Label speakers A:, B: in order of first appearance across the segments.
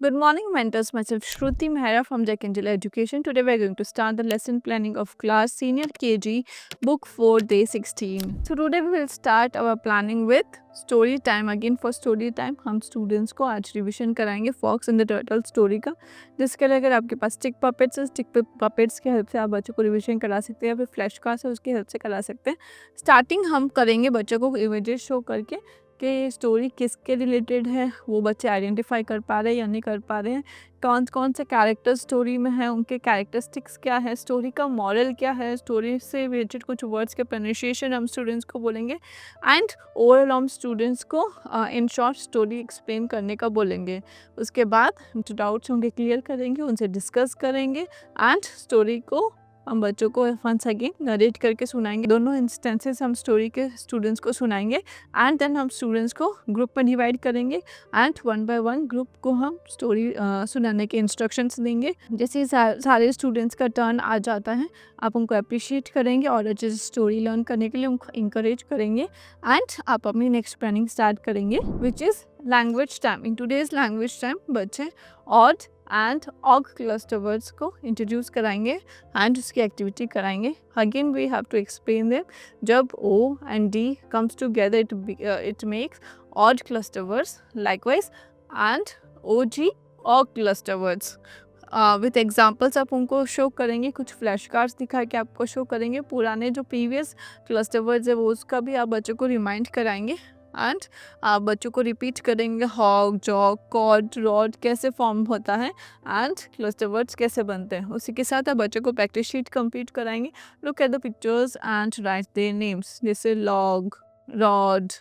A: Good morning, mentors. Myself Shruti Mehra from Jack Angela Education. Today we are going to start the lesson planning of class Senior KG, Book 4, Day 16. So today we will start our planning with story time. Again for story time हम students को आज revision कराएंगे Fox and the Turtle story का, जिसके लिए अगर आपके पास stick puppets है, स्टिक पपेट्स की हेल्प से आप बच्चों को रिविजन करा सकते हैं या फिर फ्लैश कार्ड्स है उसकी हेल्प से करा सकते हैं. स्टार्टिंग हम करेंगे बच्चों को इमेजेस शो करके कि स्टोरी किसके रिलेटेड है, वो बच्चे आइडेंटिफाई कर पा रहे हैं या नहीं कर पा रहे हैं, कौन कौन से कैरेक्टर स्टोरी में है, उनके कैरेक्टरिस्टिक्स क्या है, स्टोरी का मॉरल क्या है, स्टोरी से रिलेटेड कुछ वर्ड्स के प्रोनाउंसिएशन हम स्टूडेंट्स को बोलेंगे एंड ओवरऑल हम स्टूडेंट्स को इन शॉर्ट स्टोरी एक्सप्लेन करने का बोलेंगे. उसके बाद जो डाउट्स होंगे क्लियर करेंगे, उनसे डिस्कस करेंगे एंड स्टोरी को हम बच्चों को वंस अगेन नरेट करके सुनाएंगे. दोनों इंस्टेंसेस हम स्टोरी के स्टूडेंट्स को सुनाएंगे एंड देन हम स्टूडेंट्स को ग्रुप में डिवाइड करेंगे and one by one group को हम स्टोरी सुनाने के इंस्ट्रक्शंस देंगे. जैसे सारे स्टूडेंट्स का टर्न आ जाता है आप उनको अप्रिशिएट करेंगे और अच्छे से स्टोरी लर्न करने के लिए उनको इंकरेज करेंगे एंड आप अपनी नेक्स्ट प्लानिंग स्टार्ट करेंगे which is language time. In today's language time बच्चे od and og cluster words को इंट्रोड्यूस कराएंगे एंड उसकी एक्टिविटी कराएंगे. Again we have to explain them. जब O and D comes together it makes od cluster words likewise and O G og cluster words. With examples आप उनको show करेंगे, कुछ flash cards दिखा के आपको शो करेंगे. पुराने जो प्रीवियस क्लस्टर वर्ड्स है वो उसका भी आप बच्चों को रिमाइंड कराएंगे एंड आप बच्चों को रिपीट करेंगे हॉग, जॉग, कॉड, रॉड कैसे फॉर्म होता है एंड क्लस्टर वर्ड्स कैसे बनते हैं. उसी के साथ आप बच्चों को प्रैक्टिस शीट कंप्लीट कराएंगे. Look at the pictures and right their names. जैसे लॉग, रॉड,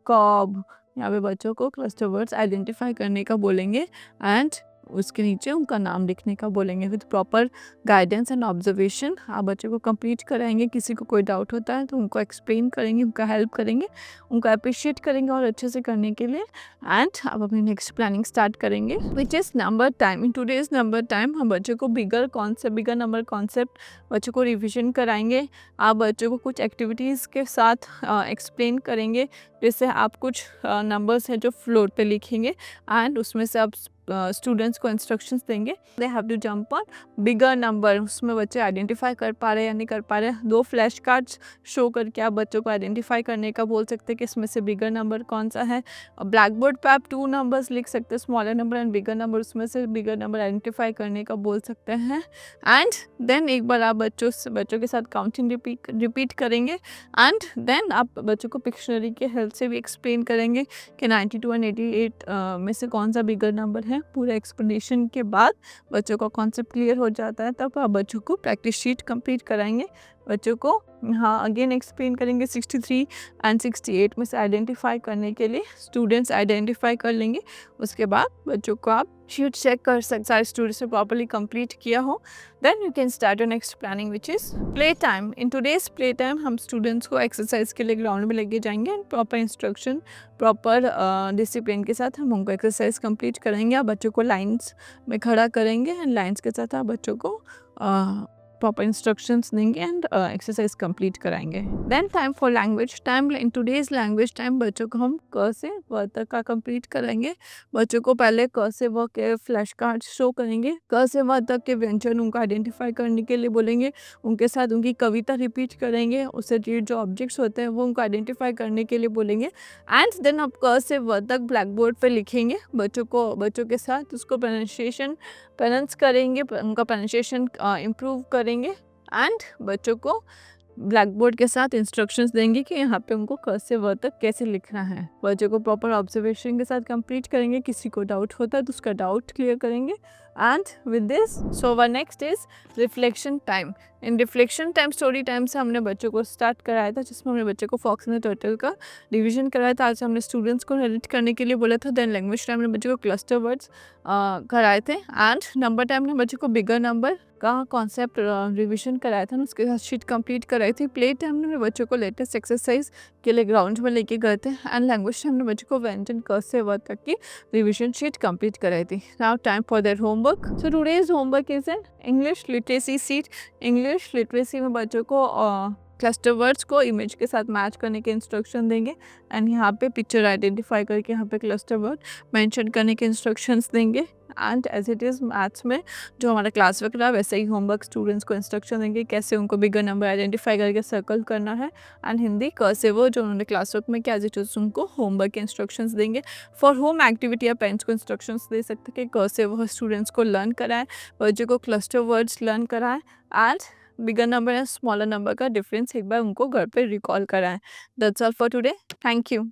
A: कॉब. यहाँ पे बच्चों को क्लस्टर वर्ड्स आइडेंटिफाई करने का बोलेंगे एंड उसके नीचे उनका नाम लिखने का बोलेंगे. With proper guidance and observation आप बच्चों को कंप्लीट कराएंगे. किसी को कोई डाउट होता है तो उनको एक्सप्लेन करेंगे, उनका हेल्प करेंगे, उनको अप्रिशिएट करेंगे और अच्छे से करने के लिए एंड आप अपनी नेक्स्ट प्लानिंग स्टार्ट करेंगे which is number time. In today's number time हम बच्चों को बिगर नंबर कॉन्सेप्ट बच्चों को रिविजन कराएंगे. आप बच्चों को कुछ एक्टिविटीज़ के साथ एक्सप्लेन करेंगे. जैसे आप कुछ नंबर्स हैं जो फ्लोर पे लिखेंगे एंड उसमें से आप स्टूडेंट्स को इंस्ट्रक्शंस देंगे. They have to jump on bigger number. उसमें बच्चे आइडेंटिफाई कर पा रहे हैं या नहीं कर पा रहे हैं. 2 फ्लैश कार्ड्स शो करके आप बच्चों को आइडेंटिफाई करने का बोल सकते हैं कि इसमें से बिगर नंबर कौन सा है. ब्लैक बोर्ड पर आप 2 नंबर्स लिख सकते हैं, smaller number and bigger number. उसमें से बिगर नंबर आइडेंटिफाई करने का बोल सकते हैं एंड देन एक बार आप बच्चों के साथ काउंटिंग रिपीट करेंगे एंड देन आप बच्चों को पिक्शनरी के हेल्प से भी एक्सप्लेन करेंगे कि 92 एंड 88 में से कौन सा बिगर नंबर है. पूरे एक्सप्लेनेशन के बाद बच्चों का कॉन्सेप्ट क्लियर हो जाता है. तब आप बच्चों को प्रैक्टिस शीट कंप्लीट कराएंगे. बच्चों को अगेन एक्सप्लेन करेंगे 63 एंड 68 में से आइडेंटिफाई करने के लिए. स्टूडेंट्स आइडेंटिफाई कर लेंगे. उसके बाद बच्चों को आप शीट चेक कर सकते सारे स्टूडेंट्स ने प्रॉपर्ली कंप्लीट किया हो. Then you can start your next planning which is play time. In today's play time हम स्टूडेंट्स को एक्सरसाइज के लिए ग्राउंड में लेके जाएंगे and proper instruction proper discipline के साथ हम उनको एक्सरसाइज कंप्लीट करेंगे. आप बच्चों को लाइंस में खड़ा करेंगे एंड लाइंस के साथ आप बच्चों को प्रॉपर इंस्ट्रक्शंस देंगे एंड एक्सरसाइज कंप्लीट कराएंगे. Then time for language time. In today's language time बच्चों को हम क से व तक का कंप्लीट कराएंगे. बच्चों को पहले क से व के फ्लैश कार्ड शो करेंगे. क से व तक के व्यंजन उनको आइडेंटिफाई करने के लिए बोलेंगे. उनके साथ उनकी कविता रिपीट करेंगे. उससे रिलेटेड जो ऑब्जेक्ट्स होते हैं वो उनको आइडेंटिफाई करने के लिए बोलेंगे एंड देन आप क से व तक ब्लैक बोर्ड पर लिखेंगे. बच्चों के साथ उसको प्रोनाउंस करेंगे, उनका प्रोनाउंसिएशन इम्प्रूव करेंगे एंड बच्चों को ब्लैक बोर्ड के साथ इंस्ट्रक्शंस देंगे कि यहाँ पे उनको क से व तक कैसे लिखना है. बच्चों को प्रॉपर ऑब्जर्वेशन के साथ कंप्लीट करेंगे. किसी को डाउट होता है तो उसका डाउट क्लियर करेंगे and with this so were next is reflection time. In reflection time story time से हमने बच्चों को स्टार्ट कराया था जिसमें हमने बच्चों को फॉक्स एंड द टर्टल का रिवीजन कराया था. आज हमने स्टूडेंट्स को नरेट करने के लिए बोला था. देन लैंग्वेज टाइम में बच्चों को क्लस्टर वर्ड्स कराए थे एंड नंबर टाइम में बच्चों को बिगर नंबर का कॉन्सेप्ट रिवीजन कराया था. उसके साथ शीट कंप्लीट कराई थी. प्ले टाइम में बच्चों को लेटेस्ट एक्सरसाइज के लिए ग्राउंड में लेके गए थे एंड लैंग्वेज टाइम में बच्चों को व्यंजन क से व तक की रिवीजन शीट कंप्लीट कराई थी. Now time for their homework. So today's homework is an English literacy seat. English literacy में बच्चों को क्लस्टर वर्ड्स को इमेज के साथ मैच करने के इंस्ट्रक्शन देंगे एंड यहाँ पे पिक्चर आइडेंटिफाई करके यहाँ पे क्लस्टर वर्ड मेंशन करने के इंस्ट्रक्शंस देंगे and as it is maths में जो हमारा क्लास वर्क रहा वैसे ही होमवर्क स्टूडेंट्स को इंस्ट्रक्शन देंगे कैसे उनको बिगर नंबर आइडेंटिफाई करके सर्कल करना है। एंड हिंदी कर्सिव जो उन्होंने क्लास वर्क में किया एज इट इज़ उनको होमवर्क के इंस्ट्रक्शंस देंगे। फॉर होम एक्टिविटी या पेरेंट्स को इंस्ट्रक्शंस दे सकते हैं कि कर्सिव स्टूडेंट्स को लर्न कराएं, बच्चों को क्लस्टर वर्ड्स लर्न कराएं एंड बिगर नंबर या स्मॉलर नंबर का डिफरेंस एक बार उनको घर पे रिकॉल कराएं। That's all for today. Thank you.